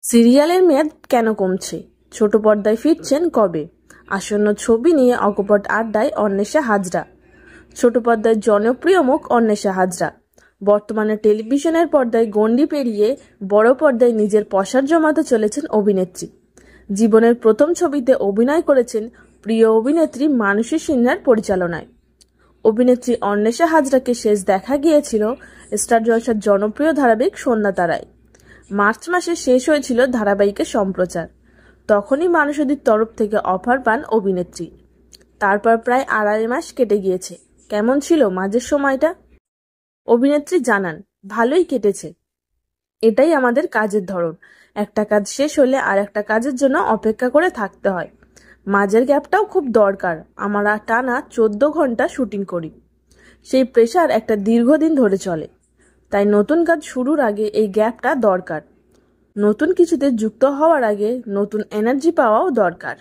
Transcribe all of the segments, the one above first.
সিরিয়ালের মেয়াদ কেন কমছে? ছোট পর্দায় ফিরছেন কবে? আসন্ন ছবি নিয়ে অকপট আড্ডায় অন্বেষা হাজরা। ছোট পর্দায় জনপ্রিয় মুখ অন্বেষা হাজরা বর্তমানে টেলিভিশনের পর্দায় গণ্ডি পেরিয়ে বড় পর্দায় নিজের পসার জমাতে চলেছেন অভিনেত্রী। জীবনের প্রথম ছবিতে অভিনয় করেছেন প্রিয় অভিনেত্রী মানসী সিনহার পরিচালনায়। অভিনেত্রী অন্বেষা হাজরাকে শেষ দেখা গিয়েছিল স্টার জলসার জনপ্রিয় ধারাবাহিক সন্ধ্যা তারায়। মার্চ মাসে শেষ হয়েছিল ধারাবাহিকের সম্প্রচার। তখনই মানুষদের তরফ থেকে অফার পান অভিনেত্রী। তারপর প্রায় 2.5 মাস কেটে গিয়েছে। কেমন ছিল মাঝের সময়টা? অভিনেত্রী জানান, ভালোই কেটেছে। এটাই আমাদের কাজের ধরন। একটা কাজ শেষ হলে আর একটা কাজের জন্য অপেক্ষা করে থাকতে হয়। মাঝের গ্যাপটাও খুব দরকার। আমরা টানা 14 ঘন্টা শুটিং করি। সেই প্রেশার একটা দীর্ঘদিন ধরে চলে। তাই নতুন কাজ শুরুর আগে এই গ্যাপটা দরকার। নতুন কিছুতে যুক্ত হওয়ার আগে নতুন এনার্জি পাওয়াও দরকার।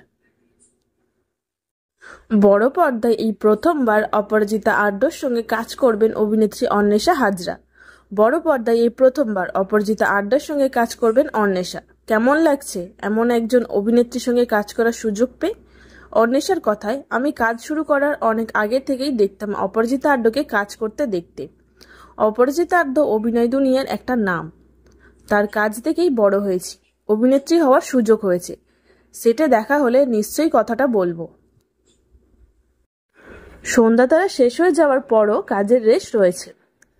বড় পর্দায় এই প্রথমবার অপরাজিতা আড্ডর সঙ্গে কাজ করবেন অভিনেত্রী অন্বেষা হাজরা। বড় পর্দায় এই প্রথমবার অপরাজিতা আড্ডার সঙ্গে কাজ করবেন অন্বেষা। কেমন লাগছে এমন একজন অভিনেত্রীর সঙ্গে কাজ করার সুযোগ পেয়ে? অন্বেষার কথায়, আমি কাজ শুরু করার অনেক আগে থেকেই দেখতাম অপরাজিতা আড্ডকে কাজ করতে দেখতে। অপরাজিতা আড্ড অভিনয় দুনিয়ার একটা নাম। তার কাজ দেখেই বড় হয়েছি। অভিনেত্রী হওয়ার সুযোগ হয়েছে। সেটে দেখা হলে নিশ্চয়ই কথাটা বলবো। সন্ধ্যা তারা শেষ হয়ে যাওয়ার পরও কাজের রেশ রয়েছে।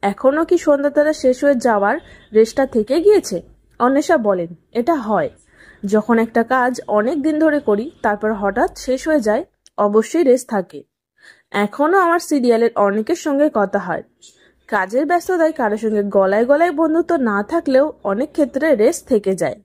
এখনও কি সন্ধ্যা তারা শেষ হয়ে যাওয়ার রেশটা থেকে গিয়েছে? অন্বেষা বলেন, এটা হয়। যখন একটা কাজ অনেক দিন ধরে করি তারপর হঠাৎ শেষ হয়ে যায়, অবশ্যই রেশ থাকে। এখনও আমার সিরিয়ালের অনেকের সঙ্গে কথা হয়। কাজের ব্যস্ততায় কারোর সঙ্গে গলায় গলায় বন্ধুত্ব না থাকলেও অনেক ক্ষেত্রে রেশ থেকে যায়।